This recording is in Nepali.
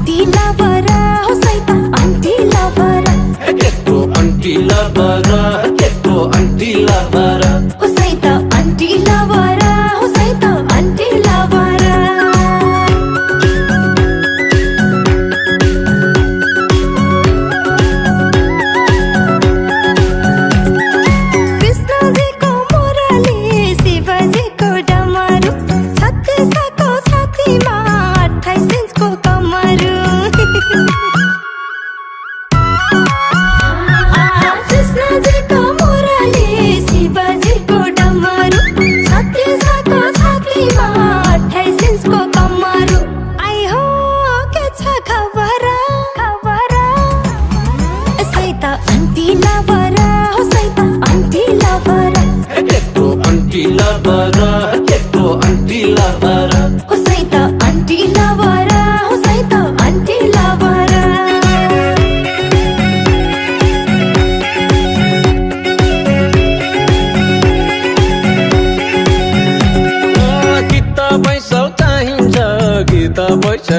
आन्टी लभरा हो सैता आन्टी लभरा त्यस्तो आन्टी लभरा त्यस्तो आन्टी लभरा हो सैता आन्टी लभरा हो सैता आन्टी लभरा कृष्णजीको मुरली शिवजीको डमरू 36 को छातीमा 28 इन्चको कमरू कृष्णजीको मुरली शिवजीको डमरू 36 को छातीमा 28 इन्चको कमरू आई हो के छ खबरा सैता आन्टी लभरा हो सैता आन्टी लभरा त्यस्तो आन्टी लभरा त्यस्तो आन्टी लभरा हो सैता आन्टी लभरा हो सैता आन्टी लभरा गीत पैसा चाहिन्छ गीत पैसा